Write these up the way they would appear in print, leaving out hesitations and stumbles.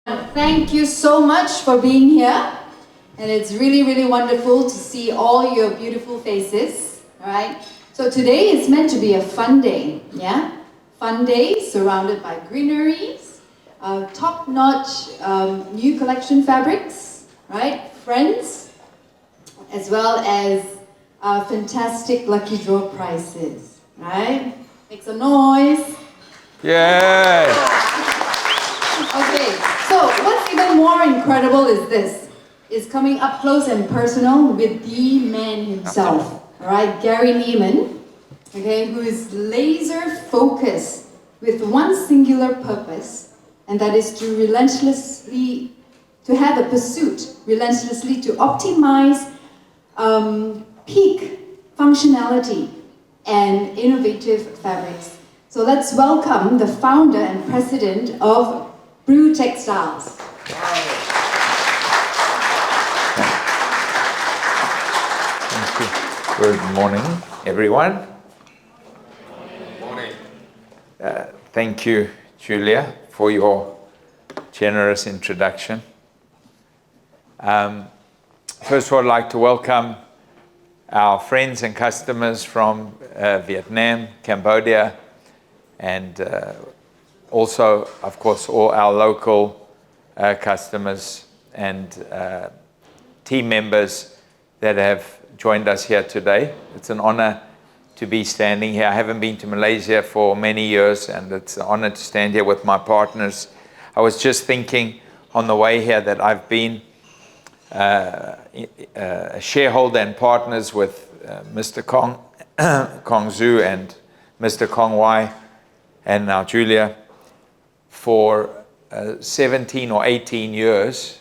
Thank you so much for being here. And it's really, really wonderful to see all your beautiful faces. All right. So today is meant to be a fun day. Yeah? Fun day surrounded by greeneries, top-notch new collection fabrics, right? Friends, as well as fantastic lucky draw prizes, right? Make some noise. Yay! Okay, so what's even more incredible is this, is coming up close and personal with the man himself, all right, Gary Neiman, okay, who is laser focused with one singular purpose, and that is to have a pursuit, relentlessly to optimize peak functionality and innovative fabrics. So let's welcome the founder and president of Brew Textiles. Thank you. Good morning, everyone. Morning. Thank you, Julia, for your generous introduction. First of all, I'd like to welcome our friends and customers from Vietnam, Cambodia, and also, of course, all our local customers and team members that have joined us here today. It's an honor to be standing here. I haven't been to Malaysia for many years, and it's an honor to stand here with my partners. I was just thinking on the way here that I've been a shareholder and partners with Mr. Kong Zhu and Mr. Kong Wai and now Julia for 17 or 18 years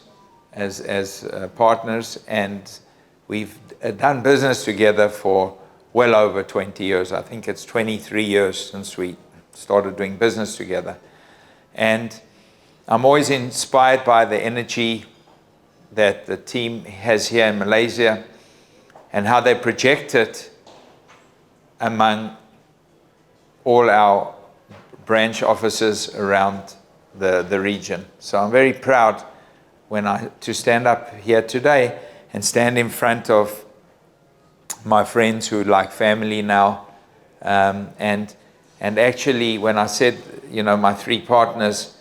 as partners, and we've done business together for well over 20 years. I think it's 23 years since we started doing business together. And I'm always inspired by the energy that the team has here in Malaysia and how they project it among all our branch offices around the region. So I'm very proud to stand up here today and stand in front of my friends who are like family now. And actually, when I said, my three partners,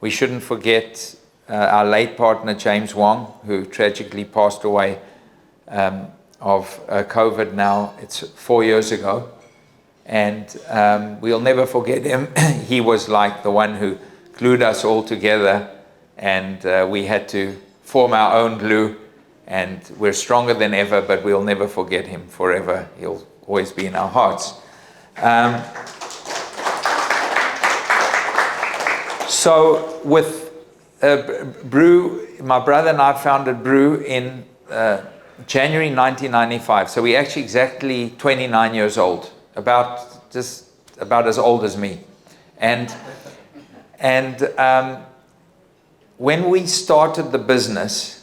we shouldn't forget our late partner, James Wong, who tragically passed away of COVID now. It's 4 years ago. And we'll never forget him. He was like the one who glued us all together, and we had to form our own glue, and we're stronger than ever, but we'll never forget him forever. He'll always be in our hearts. So with Brew, my brother and I founded Brew in January 1995. So we're actually exactly 29 years old, just about as old as me. And when we started the business,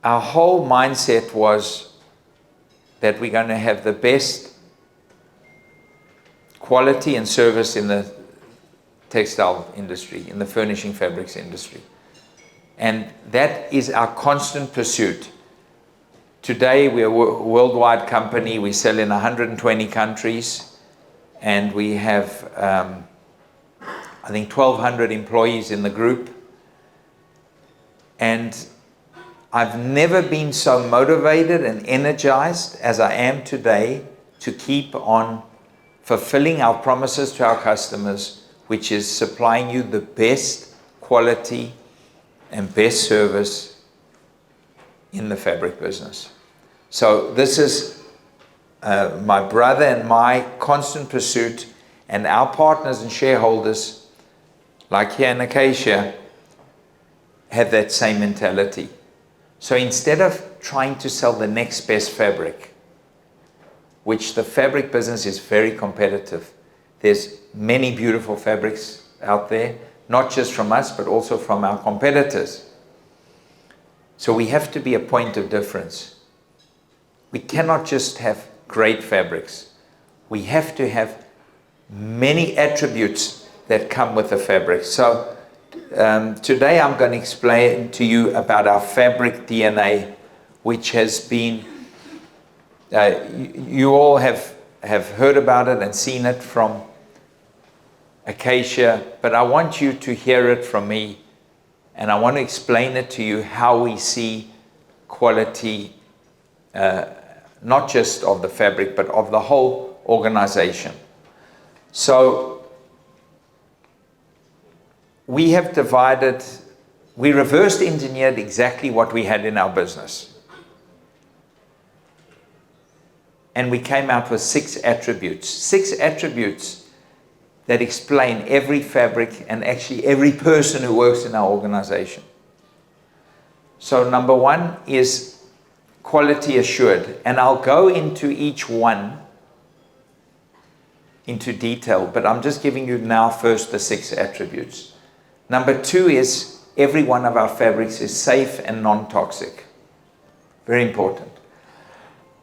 our whole mindset was that we're going to have the best quality and service in the textile industry, in the furnishing fabrics industry. And that is our constant pursuit. Today, we're a worldwide company. We sell in 120 countries, and we have, I think, 1,200 employees in the group. And I've never been so motivated and energized as I am today to keep on fulfilling our promises to our customers, which is supplying you the best quality and best service in the fabric business. So this is my brother and my constant pursuit, and our partners and shareholders, like here in Acacia, have that same mentality. So instead of trying to sell the next best fabric, which the fabric business is very competitive, there's many beautiful fabrics out there, not just from us, but also from our competitors. So we have to be a point of difference. We cannot just have great fabrics. We have to have many attributes that come with the fabric. So today I'm going to explain to you about our fabric DNA, which has been, you all have heard about it and seen it from Acacia, but I want you to hear it from me, and I want to explain it to you how we see quality, not just of the fabric, but of the whole organization. So we have divided, we reverse engineered exactly what we had in our business. And we came out with 6 attributes. 6 attributes that explain every fabric and actually every person who works in our organization. So number 1 is quality assured. And I'll go into each one into detail, but I'm just giving you now first the 6 attributes. Number 2 is every one of our fabrics is safe and non-toxic. Very important.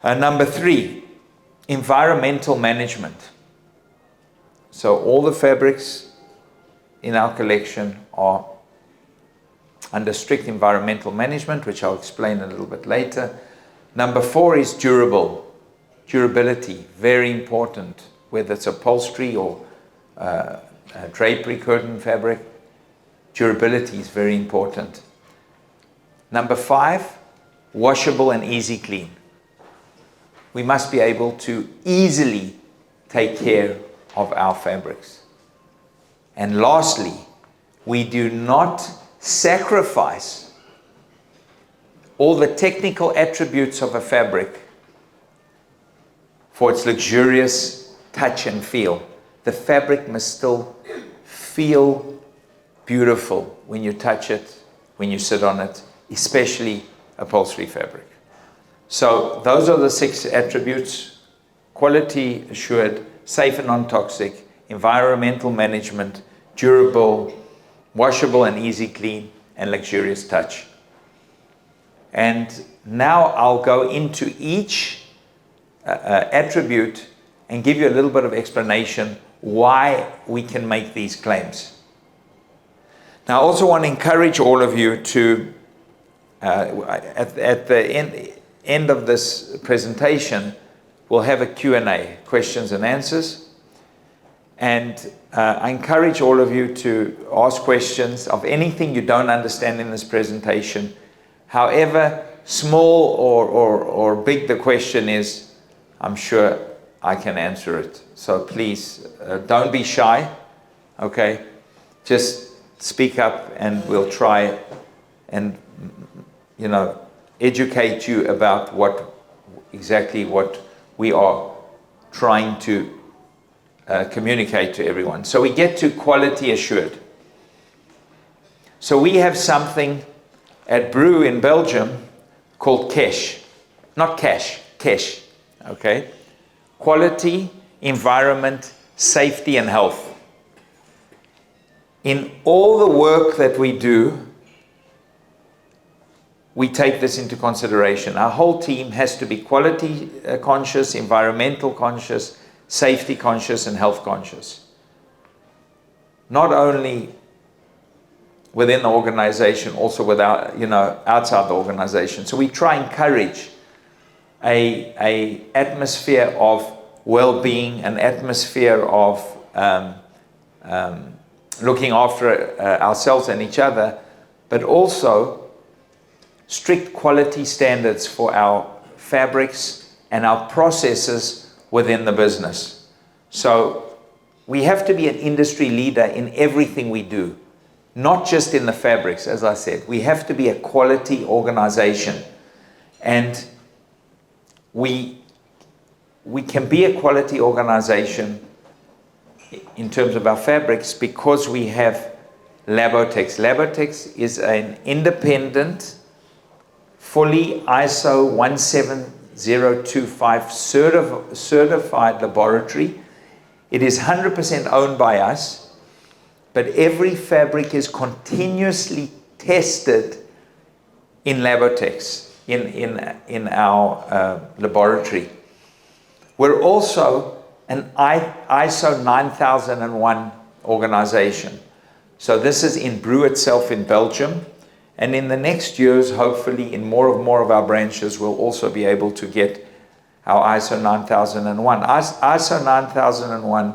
Number 3, environmental management. So all the fabrics in our collection are under strict environmental management, which I'll explain a little bit later. Number 4 is durable. Durability, very important, whether it's upholstery or drapery, curtain fabric. Durability is very important. Number 5, washable and easy clean. We must be able to easily take care of our fabrics. And lastly, we do not sacrifice all the technical attributes of a fabric for its luxurious touch and feel. The fabric must still feel beautiful when you touch it, when you sit on it, especially upholstery fabric. So those are the 6 attributes: quality assured, safe and non-toxic, environmental management, durable, washable and easy clean, and luxurious touch. And now I'll go into each attribute and give you a little bit of explanation why we can make these claims. Now, I also want to encourage all of you to, at the end of this presentation, we'll have a Q&A, questions and answers. And I encourage all of you to ask questions of anything you don't understand in this presentation. However small or big the question is, I'm sure I can answer it. So please, don't be shy, okay? Just speak up and we'll try and, educate you about exactly what we are trying to communicate to everyone. So we get to quality assured. So we have something at Brew in Belgium called CASH. Not cash, CASH, okay? Quality, environment, safety and health. In all the work that we do, we take this into consideration. Our whole team has to be quality conscious, environmental conscious, safety conscious, and health conscious. Not only within the organization, also without, outside the organization. So we try and encourage a atmosphere of well-being, an atmosphere of looking after ourselves and each other, but also strict quality standards for our fabrics and our processes within the business. So we have to be an industry leader in everything we do, not just in the fabrics, as I said. We have to be a quality organization. And we can be a quality organization in terms of our fabrics because we have Labotex. Labotex is an independent, fully ISO 17025 certified laboratory. It is 100% owned by us, but every fabric is continuously tested in Labotex, in our laboratory. We're also an ISO 9001 organization. So this is in Brew itself in Belgium. And in the next years, hopefully in more of our branches, we'll also be able to get our ISO 9001. ISO 9001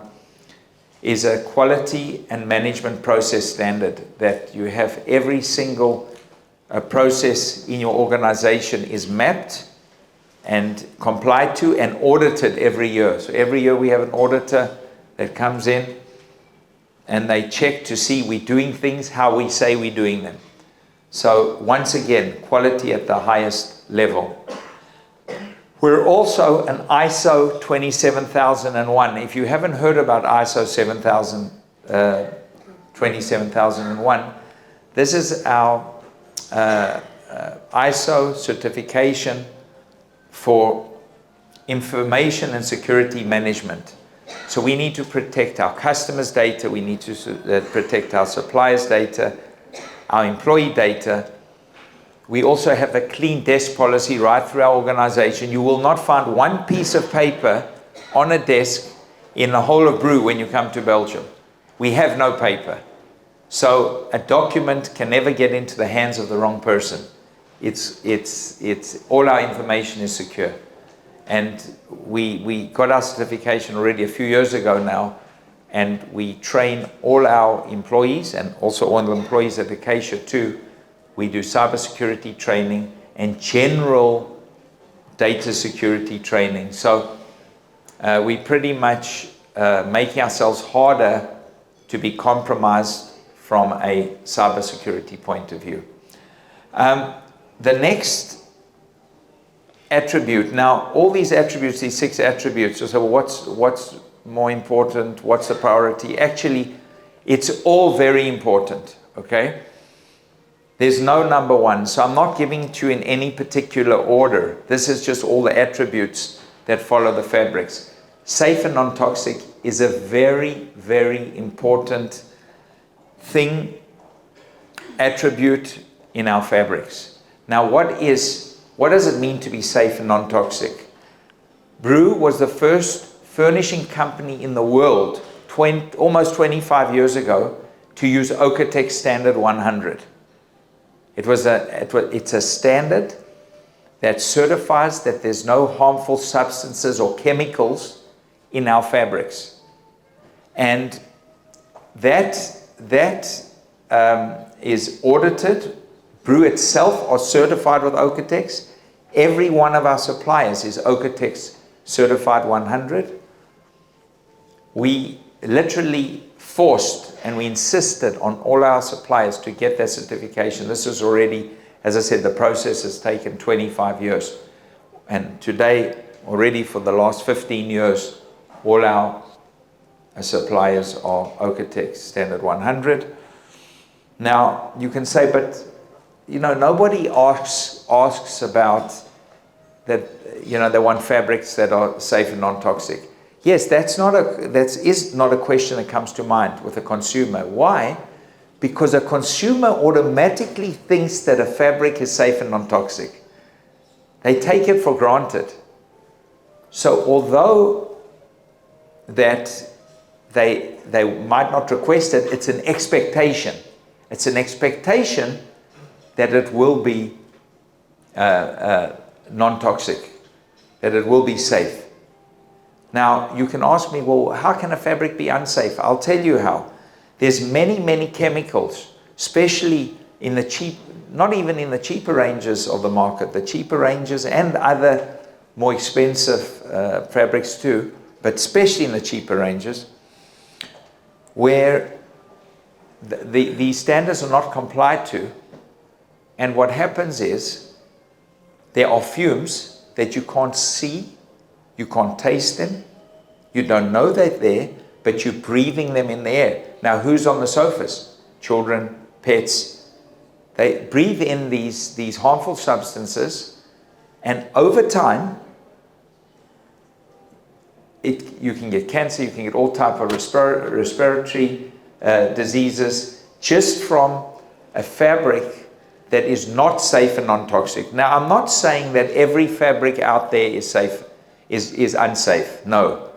is a quality and management process standard that you have every single process in your organization is mapped and complied to and audited every year. So every year we have an auditor that comes in and they check to see we're doing things how we say we're doing them. So once again, quality at the highest level. We're also an ISO 27001. If you haven't heard about ISO 27001, this is our ISO certification for information and security management. So we need to protect our customers' data, we need to protect our suppliers' data, our employee data. We also have a clean desk policy right through our organization. You will not find one piece of paper on a desk in the whole of Brew when you come to Belgium. We have no paper. So a document can never get into the hands of the wrong person. It's all our information is secure. And we got our certification already a few years ago now, and we train all our employees and also all the employees at Acacia too. We do cybersecurity training and general data security training. So we pretty much making ourselves harder to be compromised from a cybersecurity point of view. The next attribute, now all these attributes, these 6 attributes, so what's more important, what's the priority? Actually, it's all very important, okay? There's no number one, so I'm not giving it to you in any particular order. This is just all the attributes that follow the fabrics. Safe and non-toxic is a very, very important thing, attribute in our fabrics. Now, what does it mean to be safe and non-toxic? Brew was the first furnishing company in the world, almost 25 years ago, to use Okotex Standard 100. It's a standard that certifies that there's no harmful substances or chemicals in our fabrics. And that is audited. Brew itself are certified with Okotex. Every one of our suppliers is Okotex certified 100. We literally forced and we insisted on all our suppliers to get that certification. This is already, as I said, the process has taken 25 years. And today, already for the last 15 years, all our suppliers are Okotex Standard 100. Now, you can say, but nobody asks about that, they want fabrics that are safe and non-toxic. Yes, that is not a question that comes to mind with a consumer. Why? Because a consumer automatically thinks that a fabric is safe and non-toxic. They take it for granted. So although that they might not request it, it's an expectation. It's an expectation that it will be non-toxic, that it will be safe. Now, you can ask me, well, how can a fabric be unsafe? I'll tell you how. There's many, many chemicals, especially in the cheap, not even in the cheaper ranges of the market, the cheaper ranges and other more expensive fabrics too, but especially in the cheaper ranges, where these standards are not complied to. And what happens is there are fumes that you can't see, you can't taste them, you don't know they're there, but you're breathing them in the air. Now, who's on the sofas? Children, pets. They breathe in these harmful substances, and over time, you can get cancer, you can get all type of respiratory diseases just from a fabric that is not safe and non-toxic. Now, I'm not saying that every fabric out there is safe, is unsafe. No.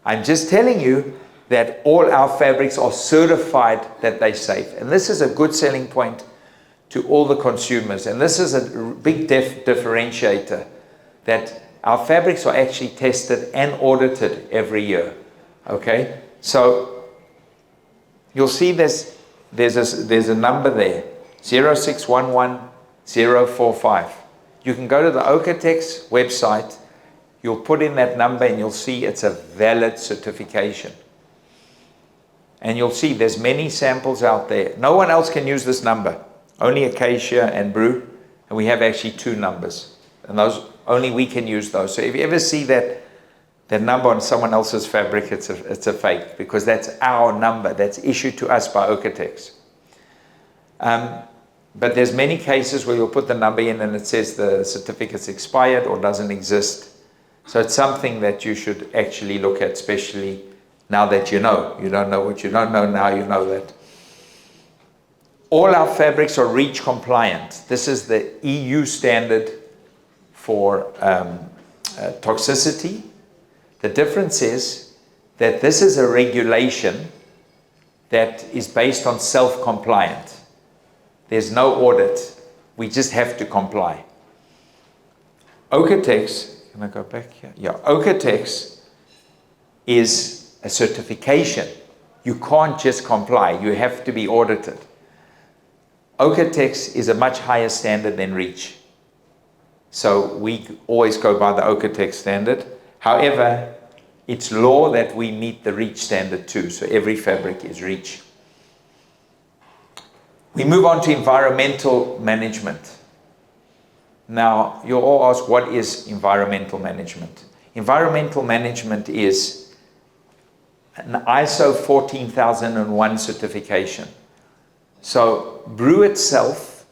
I'm just telling you that all our fabrics are certified that they're safe. And this is a good selling point to all the consumers. And this is a big differentiator, that our fabrics are actually tested and audited every year. Okay? So you'll see there's a number there, 0611045. You can go to the Ocatex website, you'll put in that number and you'll see it's a valid certification. And you'll see there's many samples out there. No one else can use this number, only Acacia and Brew, and we have actually 2 numbers. And those, only we can use those. So if you ever see that number on someone else's fabric, it's a fake, because that's our number that's issued to us by Ocatex. But there's many cases where you'll put the number in and it says the certificate's expired or doesn't exist. So it's something that you should actually look at, especially now that you know. You don't know what you don't know, now you know that. All our fabrics are REACH compliant. This is the EU standard for toxicity. The difference is that this is a regulation that is based on self-compliant. There's no audit. We just have to comply. Ocatex, can I go back here? Yeah, Ocatex is a certification. You can't just comply. You have to be audited. Ocatex is a much higher standard than REACH. So we always go by the Ocatex standard. However, it's law that we meet the REACH standard too. So every fabric is REACH. We move on to environmental management. Now, you'll all ask, what is environmental management? Environmental management is an ISO 14001 certification. So Brew itself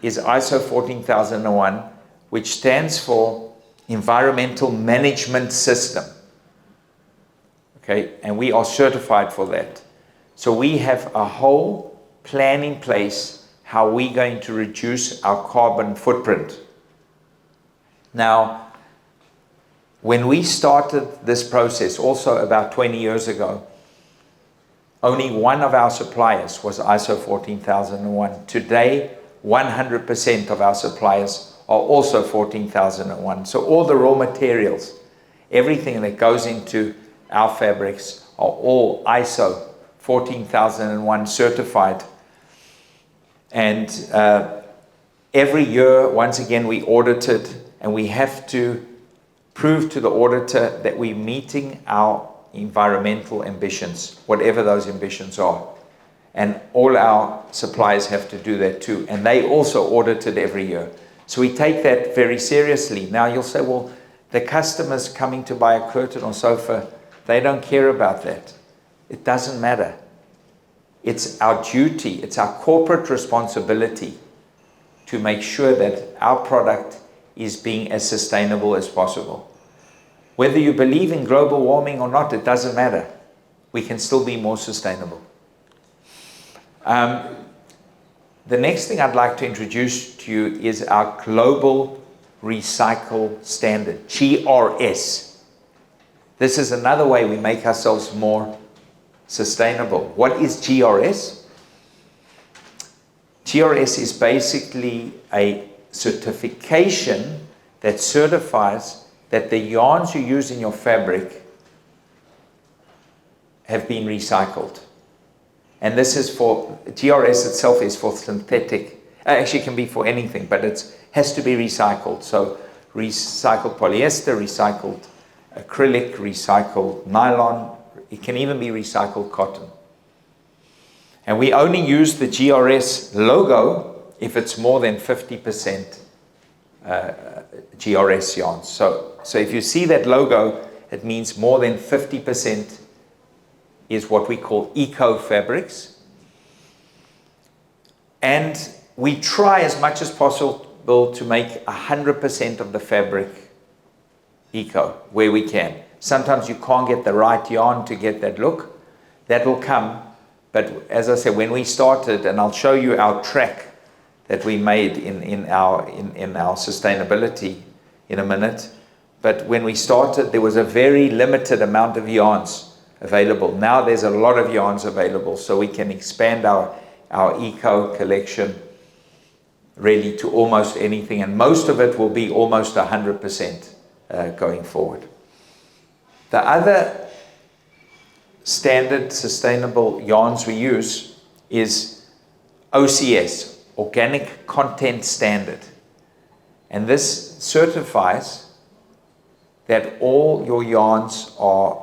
is ISO 14001, which stands for Environmental Management System. Okay, and we are certified for that. So we have a whole plan in place how we're going to reduce our carbon footprint. Now, when we started this process, also about 20 years ago, only one of our suppliers was ISO 14001. Today, 100% of our suppliers are also 14001. So all the raw materials, everything that goes into our fabrics are all ISO 14001 certified. And every year, once again, we audit it, and we have to prove to the auditor that we're meeting our environmental ambitions, whatever those ambitions are. And all our suppliers have to do that too. And they also audit it every year. So we take that very seriously. Now you'll say, well, the customers coming to buy a curtain or sofa, they don't care about that. It doesn't matter. It's our duty, it's our corporate responsibility to make sure that our product is being as sustainable as possible. Whether you believe in global warming or not, it doesn't matter. We can still be more sustainable. The next thing I'd like to introduce to you is our Global Recycle Standard, GRS. This is another way we make ourselves more sustainable. What is GRS? GRS is basically a certification that certifies that the yarns you use in your fabric have been recycled. And this is for, GRS itself is for synthetic, actually can be for anything, but it has to be recycled. So recycled polyester, recycled acrylic, recycled nylon, it can even be recycled cotton. And we only use the GRS logo if it's more than 50% GRS yarns. So if you see that logo, it means more than 50% is what we call eco fabrics. And we try as much as possible to make 100% of the fabric eco where we can. Sometimes you can't get the right yarn to get that look. That will come. But as I said, when we started, and I'll show you our track that we made in our sustainability in a minute. But when we started, there was a very limited amount of yarns available. Now there's a lot of yarns available, so we can expand our eco collection really to almost anything, and most of it will be almost 100% going forward. The other standard sustainable yarns we use is OCS, Organic Content Standard. And this certifies that all your yarns are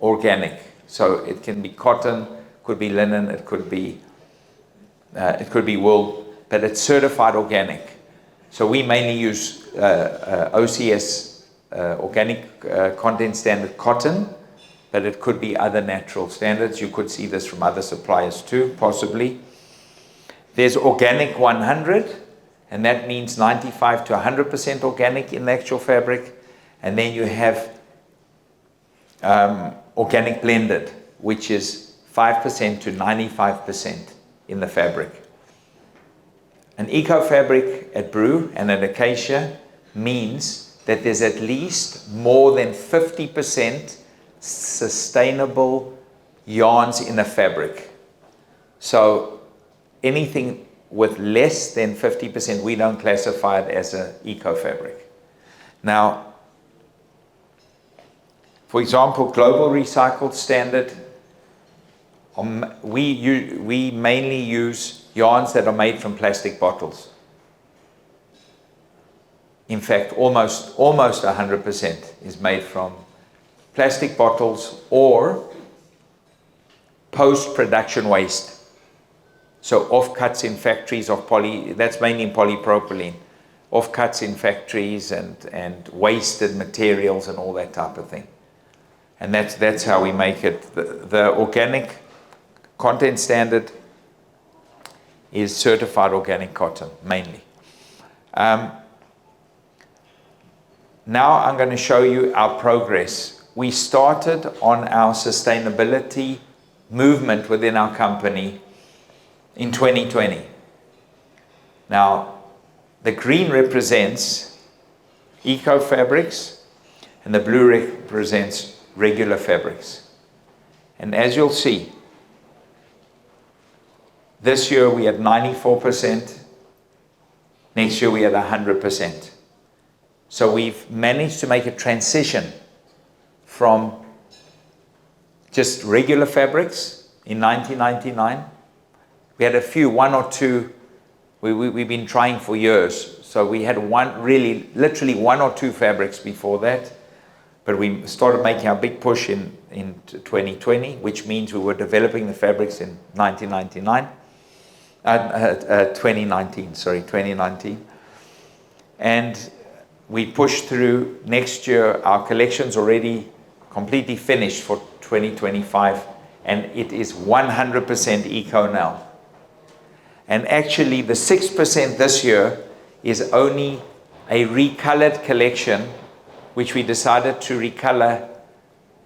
organic. So it can be cotton, could be linen, it could be wool, but it's certified organic. So we mainly use OCS, Organic Content Standard cotton, but it could be other natural standards. You could see this from other suppliers too, possibly. There's Organic 100, and that means 95 to 100% organic in the actual fabric. And then you have Organic Blended, which is 5% to 95% in the fabric. An eco fabric at Brew and at Acacia means that there's at least more than 50% sustainable yarns in a fabric. So anything with less than 50%, we don't classify it as an eco fabric. Now, for example, Global Recycled Standard, we mainly use yarns that are made from plastic bottles. In fact, almost 100% is made from plastic bottles or post-production waste. So offcuts in factories of that's mainly in polypropylene, offcuts in factories and wasted materials and all that type of thing. And that's how we make it. The Organic Content Standard is certified organic cotton, mainly. Now I'm going to show you our progress. We started on our sustainability movement within our company in 2020. Now, the green represents eco fabrics and the blue represents regular fabrics. And as you'll see, this year we had 94%, next year we had 100%. So we've managed to make a transition from just regular fabrics in 1999. We had a few, one or two, we've been trying for years. So we had literally one or two fabrics before that. But we started making our big push in 2020, which means we were developing the fabrics in 2019. And we pushed through. Next year, our collection's already completely finished for 2025, and it is 100% eco now. And actually, the 6% this year is only a recolored collection, which we decided to recolor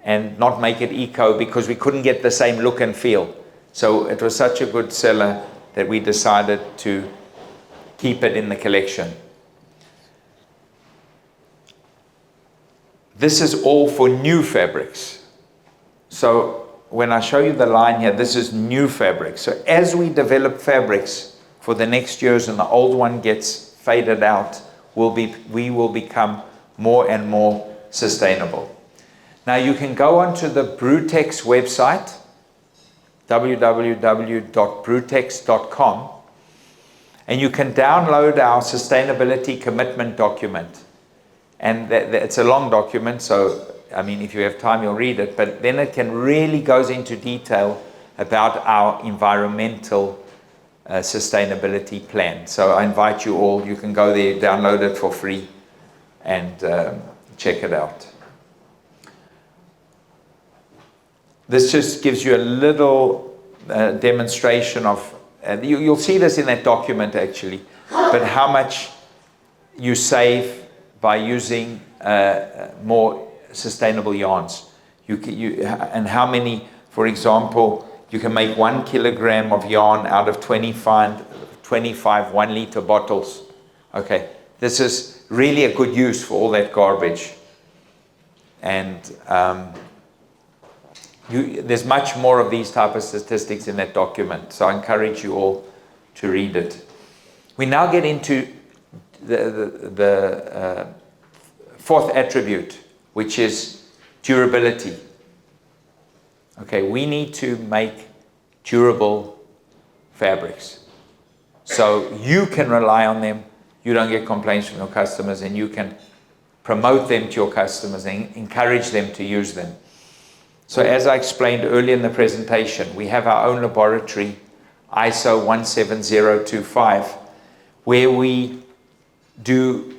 and not make it eco because we couldn't get the same look and feel. So it was such a good seller that we decided to keep it in the collection. This is all for new fabrics. So when I show you the line here, this is new fabrics. So as we develop fabrics for the next years and the old one gets faded out, we will become more and more sustainable. Now you can go onto the Brewtex website, www.brewtex.com, and you can download our sustainability commitment document. And it's a long document, so I mean, if you have time, you'll read it, but then it really goes into detail about our environmental sustainability plan. So I invite you all, you can go there, download it for free, and check it out. This just gives you a little demonstration of, you'll see this in that document actually, but how much you save by using more sustainable yarns. And how many, for example, you can make 1 kilogram of yarn out of 25 1-liter bottles. Okay, this is really a good use for all that garbage. And There's much more of these type of statistics in that document, so I encourage you all to read it. We now get into the fourth attribute, which is durability. Okay, we need to make durable fabrics, so you can rely on them, you don't get complaints from your customers, and you can promote them to your customers and encourage them to use them. So as I explained earlier in the presentation, we have our own laboratory, ISO 17025, where we do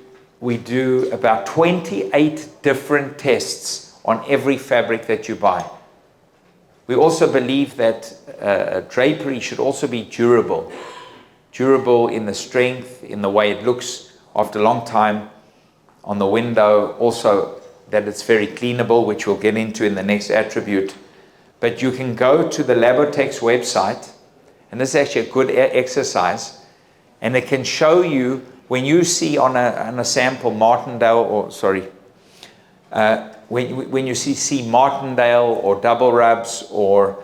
about 28 different tests on every fabric that you buy. We also believe that drapery should also be durable. Durable in the strength, in the way it looks after a long time on the window, also that it's very cleanable, which we'll get into in the next attribute. But you can go to the Labotex website, and this is actually a good exercise, and it can show you when you see on a sample Martindale, or sorry, when you see Martindale or double rubs or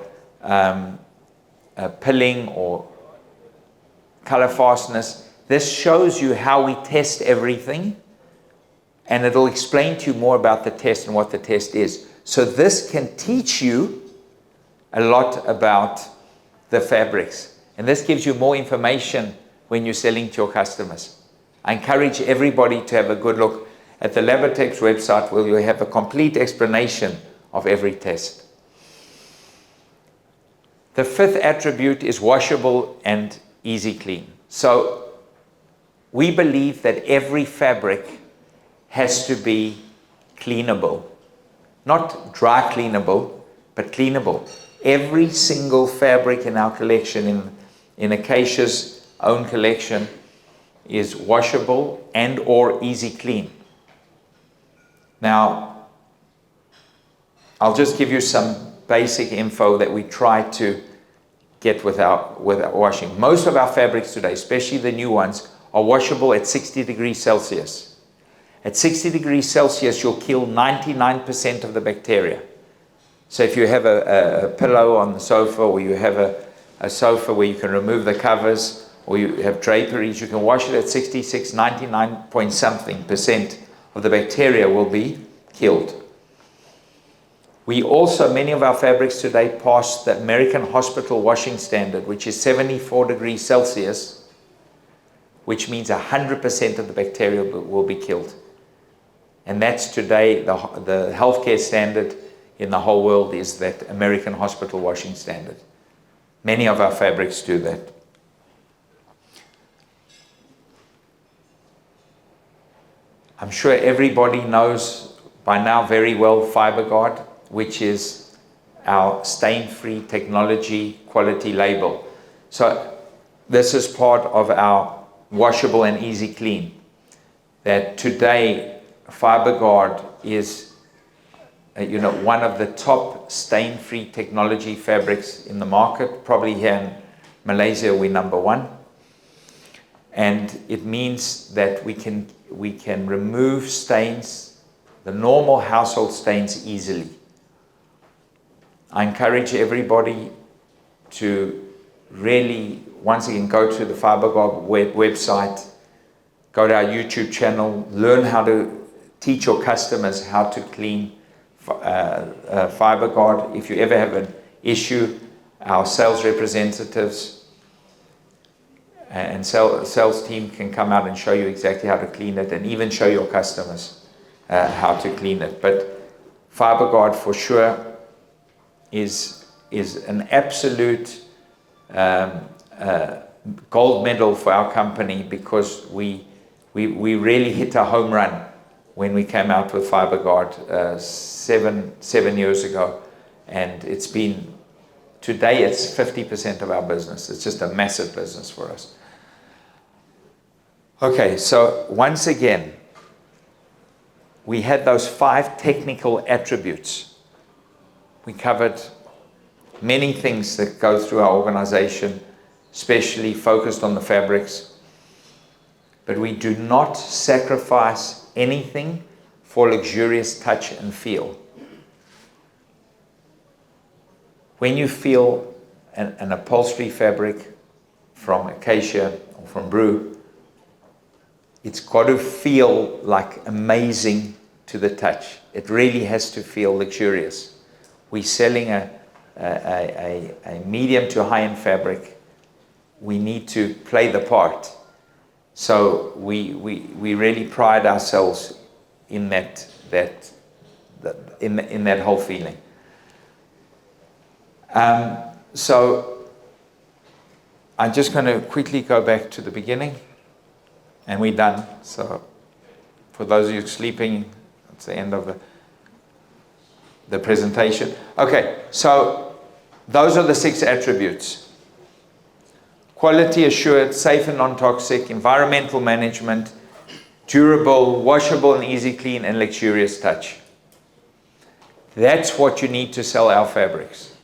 pilling or color fastness, this shows you how we test everything, and it'll explain to you more about the test and what the test is. So this can teach you a lot about the fabrics, and this gives you more information when you're selling to your customers. I encourage everybody to have a good look at the Labotex website, where you have a complete explanation of every test. The fifth attribute is washable and easy clean. So we believe that every fabric has to be cleanable. Not dry cleanable, but cleanable. Every single fabric in our collection, in Acacia's own collection, is washable and or easy clean. Now, I'll just give you some basic info that we try to get with our washing. Most of our fabrics today, especially the new ones, are washable at 60 degrees Celsius. At 60 degrees Celsius, you'll kill 99% of the bacteria. So if you have a pillow on the sofa, or you have a sofa where you can remove the covers, or you have draperies, you can wash it at 66, 99 point something % of the bacteria will be killed. We also, many of our fabrics today pass the American Hospital washing standard, which is 74 degrees Celsius, which means 100% of the bacteria will be killed. And that's today, the healthcare standard in the whole world is that American Hospital washing standard. Many of our fabrics do that. I'm sure everybody knows by now very well FiberGuard, which is our stain-free technology quality label. So this is part of our washable and easy clean. That today FiberGuard is one of the top stain-free technology fabrics in the market. Probably here in Malaysia we're number one. And it means that we can remove stains, the normal household stains, easily. I encourage everybody to really, once again, go to the FiberGuard website, go to our YouTube channel, learn how to teach your customers how to clean FiberGuard. If you ever have an issue, our sales representatives and sales team can come out and show you exactly how to clean it, and even show your customers how to clean it. But FiberGuard for sure is an absolute gold medal for our company, because we really hit a home run when we came out with FiberGuard 7 years ago, and it's been, today it's 50% of our business. It's just a massive business for us. Okay, so once again, we had those 5 technical attributes. We covered many things that go through our organization, especially focused on the fabrics. But we do not sacrifice anything for luxurious touch and feel. when you feel an upholstery fabric from Acacia or from Brew, it's got to feel like amazing to the touch. It really has to feel luxurious. We're selling a medium to high-end fabric. We need to play the part. So we really pride ourselves in that whole feeling. So I'm just going to quickly go back to the beginning, and we're done. So for those of you sleeping, it's the end of the presentation. Okay, so those are the 6 attributes. Quality assured, safe and non-toxic, environmental management, durable, washable and easy clean, and luxurious touch. That's what you need to sell our fabrics.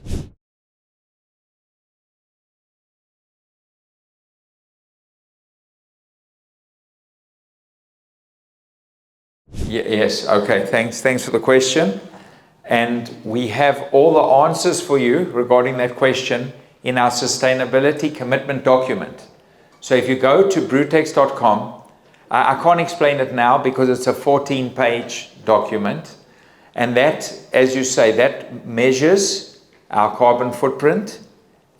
Yes, okay, thanks for the question. And we have all the answers for you regarding that question in our sustainability commitment document. So if you go to brewtex.com, I can't explain it now because it's a 14-page document. And that, as you say, that measures our carbon footprint,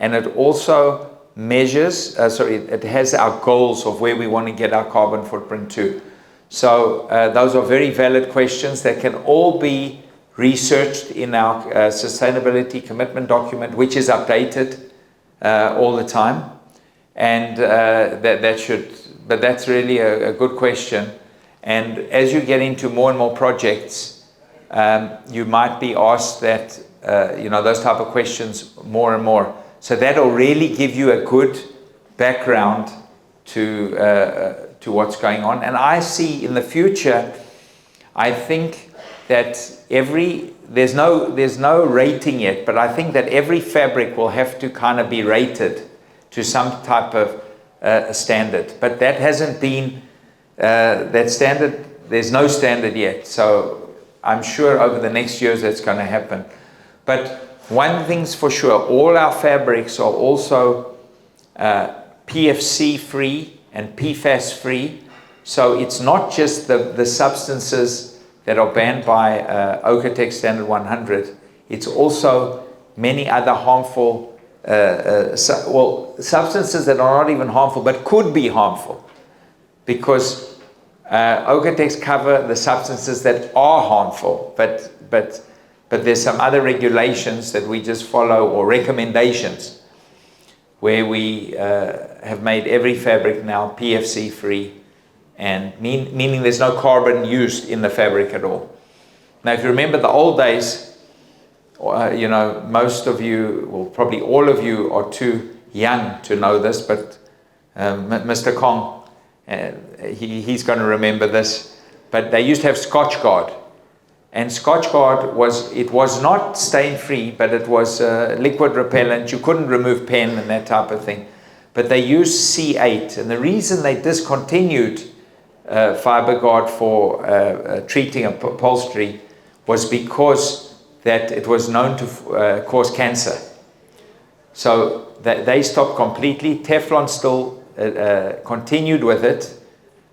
and it also measures, it has our goals of where we want to get our carbon footprint to. So those are very valid questions that can all be researched in our sustainability commitment document, which is updated all the time. And but that's really a good question. And as you get into more and more projects, you might be asked that, those type of questions more and more. So that'll really give you a good background to what's going on. And I see in the future, I think that there's no rating yet, but I think that every fabric will have to kind of be rated to some type of standard. But that hasn't been, that standard, there's no standard yet. So I'm sure over the next years that's going to happen. But one thing's for sure, all our fabrics are also PFC free and PFAS free. So it's not just the substances that are banned by Ocatex Standard 100. It's also many other harmful, substances that are not even harmful, but could be harmful. Because Ocatex cover the substances that are harmful, but there's some other regulations that we just follow, or recommendations, where we have made every fabric now PFC free, and meaning there's no carbon used in the fabric at all. Now, if you remember the old days, most of you, well, probably all of you are too young to know this, but Mr. Kong, he's going to remember this, but they used to have Scotch Guard. And Scotch Guard was not stain free, but it was liquid repellent. You couldn't remove pen and that type of thing. But they used C8. And the reason they discontinued Fiber Guard for treating upholstery was because that it was known to cause cancer. So they stopped completely. Teflon still continued with it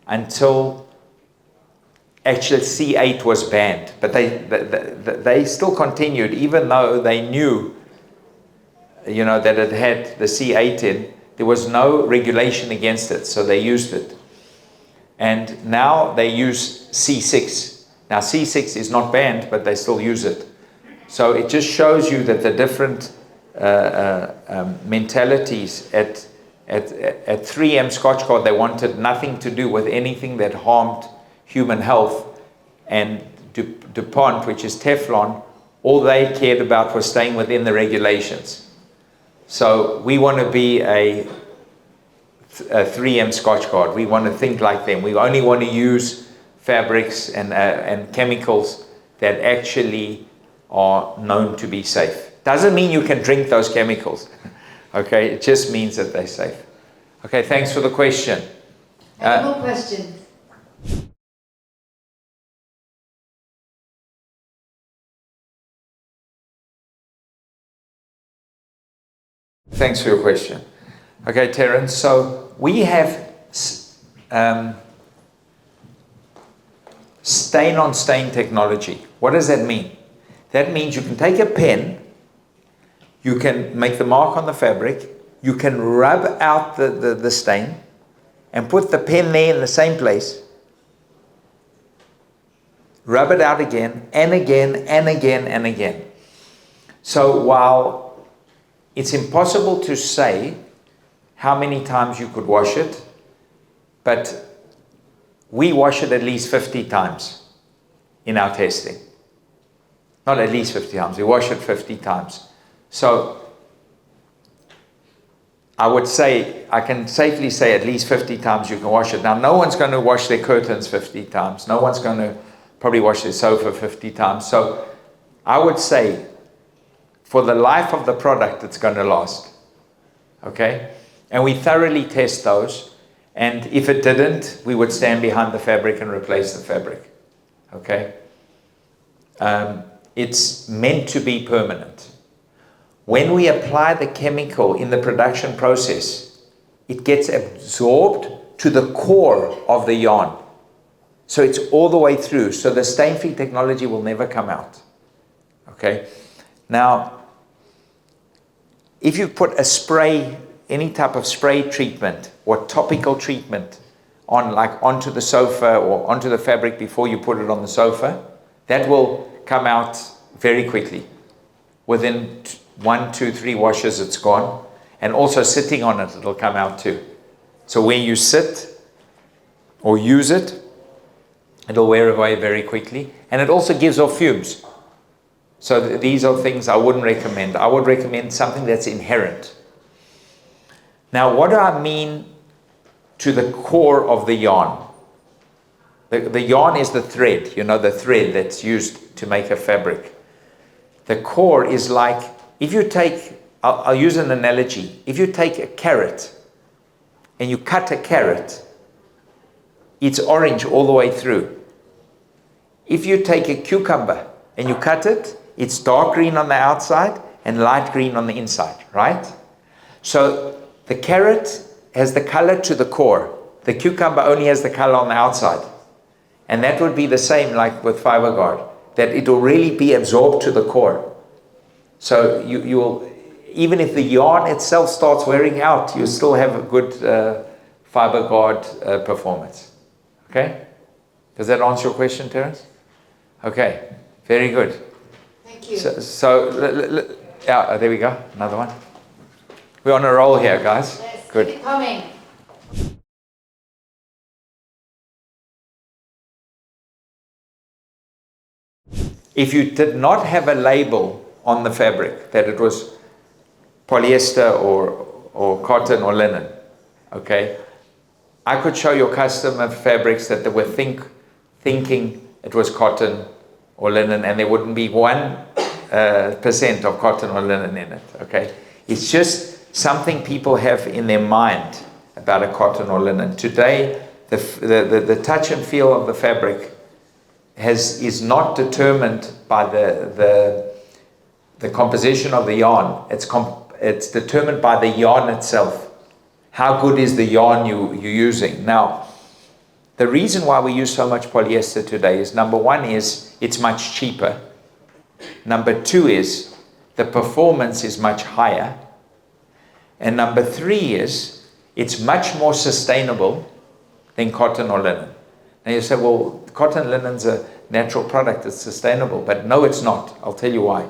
until actually C8 was banned, but they still continued, even though they knew, that it had the C8 in. There was no regulation against it, so they used it. And now they use C6. Now C6 is not banned, but they still use it. So it just shows you that the different mentalities at 3M Scotch Guard, they wanted nothing to do with anything that harmed human health, and DuPont, which is Teflon, all they cared about was staying within the regulations. So we want to be a 3M Scotch Guard. We want to think like them. We only want to use fabrics and chemicals that actually are known to be safe. Doesn't mean you can drink those chemicals. Okay, it just means that they're safe. Okay, thanks for the question. Any more questions? Thanks for your question. Okay, Terence, so we have stain-on-stain technology. What does that mean? That means you can take a pen, you can make the mark on the fabric, you can rub out the stain, and put the pen there in the same place, rub it out again, and again, and again, and again. So while it's impossible to say how many times you could wash it, but we wash it at least 50 times in our testing. Not at least 50 times, we wash it 50 times. So I would say, I can safely say at least 50 times you can wash it. Now, no one's going to wash their curtains 50 times. No one's going to probably wash their sofa 50 times. So I would say for the life of the product, it's going to last. Okay? And we thoroughly test those. And if it didn't, we would stand behind the fabric and replace the fabric. Okay? It's meant to be permanent. When we apply the chemical in the production process, it gets absorbed to the core of the yarn. So it's all the way through. So the stain-free technology will never come out. Okay? Now, if you put a spray, any type of spray treatment or topical treatment onto the sofa or onto the fabric before you put it on the sofa, that will come out very quickly. Within 1, 2, 3 washes, it's gone. And also sitting on it, it'll come out too. So when you sit or use it, it'll wear away very quickly. And it also gives off fumes. So these are things I wouldn't recommend. I would recommend something that's inherent. Now, what do I mean to the core of the yarn? The yarn is the thread, the thread that's used to make a fabric. The core is like, if you take, I'll use an analogy. If you take a carrot and you cut a carrot, it's orange all the way through. If you take a cucumber and you cut it, it's dark green on the outside and light green on the inside, right? So the carrot has the color to the core. The cucumber only has the color on the outside. And that would be the same like with FiberGuard, that it will really be absorbed to the core. So you will, even if the yarn itself starts wearing out, you still have a good FiberGuard performance. Okay? Does that answer your question, Terence? Okay, very good. Thank you. Yeah, there we go, another one. We're on a roll here, guys. Yes, good. Keep it coming. If you did not have a label on the fabric that it was polyester or cotton or linen, okay, I could show your customer fabrics that they were thinking it was cotton or linen, and there wouldn't be 1% of cotton or linen in it. Okay, it's just something people have in their mind about a cotton or linen. Today, the touch and feel of the fabric is not determined by the composition of the yarn. It's determined by the yarn itself. How good is the yarn you're using? Now, the reason why we use so much polyester today is, number one is it's much cheaper. Number two is the performance is much higher. And number three is it's much more sustainable than cotton or linen. Now you say, well, cotton and linen's a natural product, it's sustainable. But no, it's not. I'll tell you why.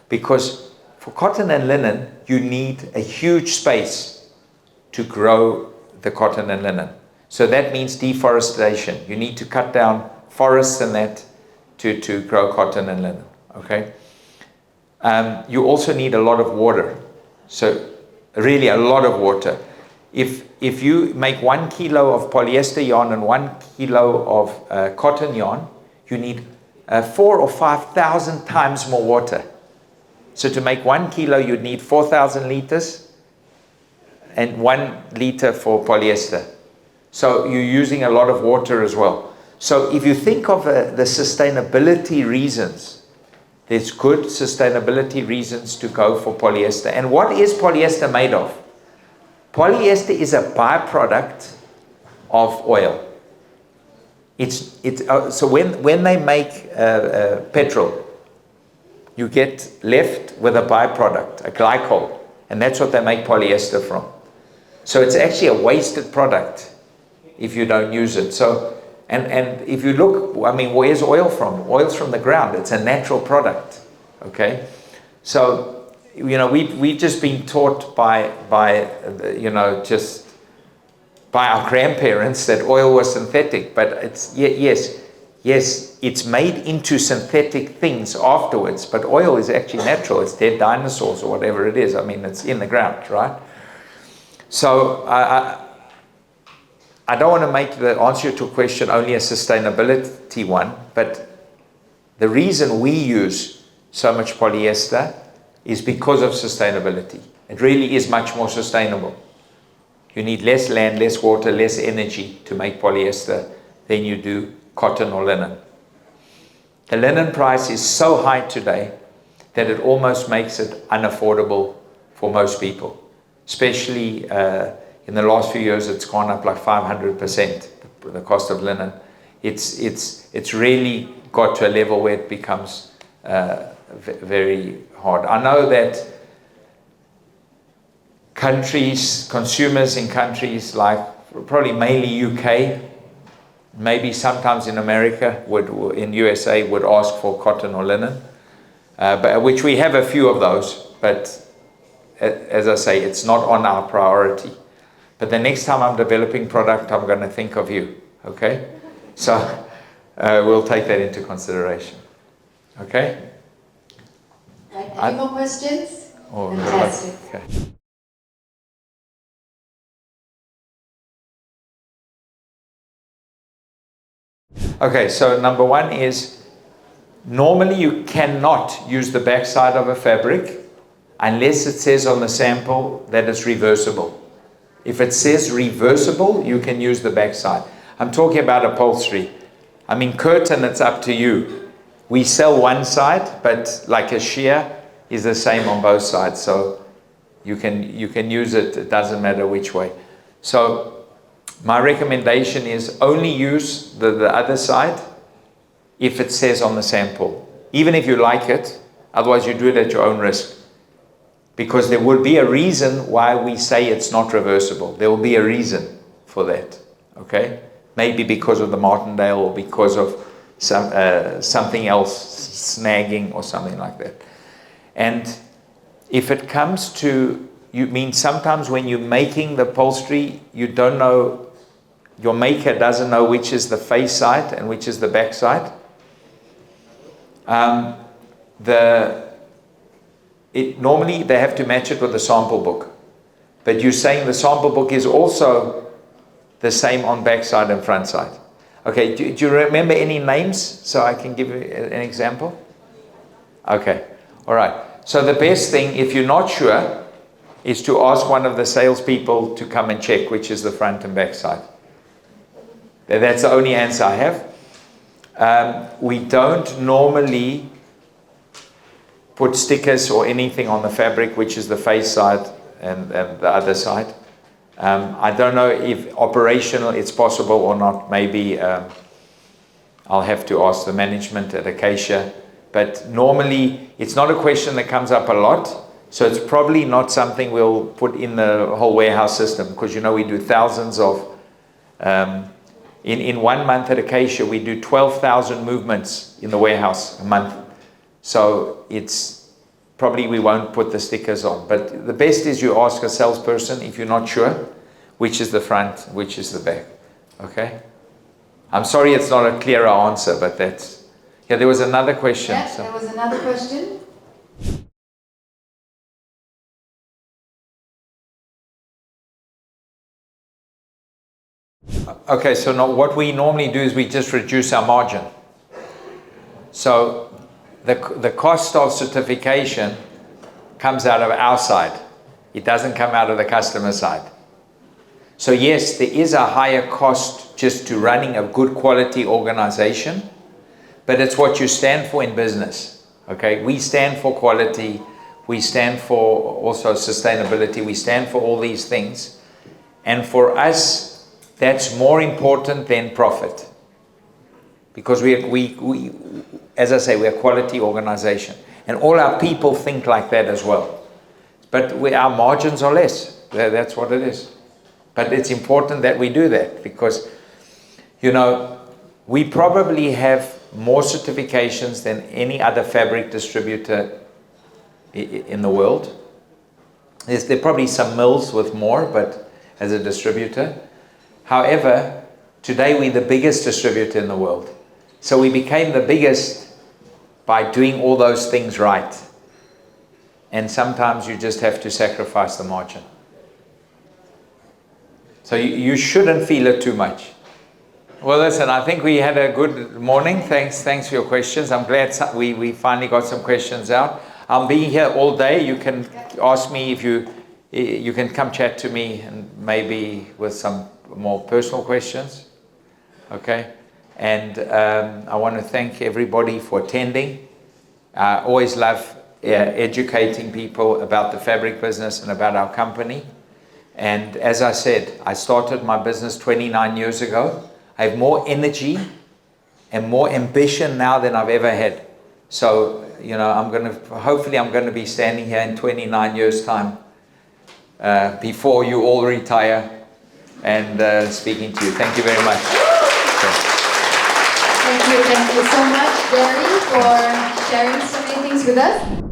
Because for cotton and linen, you need a huge space to grow the cotton and linen. So that means deforestation. You need to cut down forests and that to grow cotton and linen. Okay. You also need a lot of water. So really a lot of water. If you make 1 kilo of polyester yarn and 1 kilo of cotton yarn, you need 4,000 or 5,000 times more water. So to make 1 kilo, you'd need 4,000 liters and 1 liter for polyester. So you're using a lot of water as well. So if you think of the sustainability reasons there's good sustainability reasons to go for polyester. And what is polyester made of? Polyester is a byproduct of oil. So when they make petrol, you get left with a byproduct, a glycol, and that's what they make polyester from. So it's actually a wasted product if you don't use it. So, and if you look, I mean, where's oil from? Oil's from the ground. It's a natural product, okay? So, you know, we've just been taught by you know, just by our grandparents that oil was synthetic, but it's, yes, it's made into synthetic things afterwards, but oil is actually natural. It's dead dinosaurs or whatever it is. I mean, it's in the ground, right? So I don't want to make the answer to your question only a sustainability one, but the reason we use so much polyester is because of sustainability. It really is much more sustainable. You need less land, less water, less energy to make polyester than you do cotton or linen. The linen price is so high today that it almost makes it unaffordable for most people. Especially in the last few years, it's gone up like 500%, the cost of linen. It's really got to a level where it becomes very hard. I know that consumers in countries like probably mainly UK, maybe sometimes in America, in USA, would ask for cotton or linen, but which we have a few of those, but as I say, it's not on our priority. But the next time I'm developing product, I'm going to think of you, okay? So we'll take that into consideration, okay? Right, any more questions? Oh, fantastic. Okay. Okay, so number one is, normally you cannot use the backside of a fabric unless it says on the sample that it's reversible. If it says reversible, you can use the backside. I'm talking about upholstery. I mean, curtain, it's up to you. We sell one side, but like a sheer is the same on both sides. So you can use it, it doesn't matter which way. So my recommendation is only use the other side if it says on the sample. Even if you like it, otherwise you do it at your own risk. Because there will be a reason why we say it's not reversible. There will be a reason for that, okay? Maybe because of the martindale or because of something else, snagging or something like that. And if it comes to, you mean sometimes when you're making the upholstery, you don't know, your maker doesn't know which is the face side and which is the back side. Normally they have to match it with the sample book. But you're saying the sample book is also the same on back side and front side. Okay, do you remember any names so I can give you an example? Okay, all right. So the best thing, if you're not sure, is to ask one of the salespeople to come and check which is the front and back side. That's the only answer I have. We don't normally put stickers or anything on the fabric, which is the face side and the other side. I don't know if operational it's possible or not. Maybe I'll have to ask the management at Acacia. But normally it's not a question that comes up a lot. So it's probably not something we'll put in the whole warehouse system, because you know we do thousands of, in 1 month at Acacia we do 12,000 movements in the warehouse a month. So it's probably we won't put the stickers on. But the best is you ask a salesperson if you're not sure which is the front, which is the back. Okay? I'm sorry it's not a clearer answer, but that's... Yeah, there was another question. Yeah, there was another question. Okay, so now what we normally do is we just reduce our margin. So the cost of certification comes out of our side. It doesn't come out of the customer side. So yes, there is a higher cost just to running a good quality organization, but it's what you stand for in business. Okay, we stand for quality. We stand for also sustainability. We stand for all these things. And for us, that's more important than profit. Because we as I say, we're a quality organization. And all our people think like that as well. But our margins are less. That's what it is. But it's important that we do that because, you know, we probably have more certifications than any other fabric distributor in the world. There are probably some mills with more, but as a distributor. However, today we're the biggest distributor in the world. So we became the biggest by doing all those things right. And sometimes you just have to sacrifice the margin. So you shouldn't feel it too much. Well, listen, I think we had a good morning. Thanks for your questions. I'm glad we finally got some questions out. I'm being here all day. You can ask me if you can come chat to me and maybe with some more personal questions. Okay? And I want to thank everybody for attending. I always love educating people about the fabric business and about our company. And as I said, I started my business 29 years ago. I have more energy and more ambition now than I've ever had. So, you know, hopefully I'm going to be standing here in 29 years' time before you all retire and speaking to you. Thank you very much. Thank you so much, Gary, for sharing so many things with us.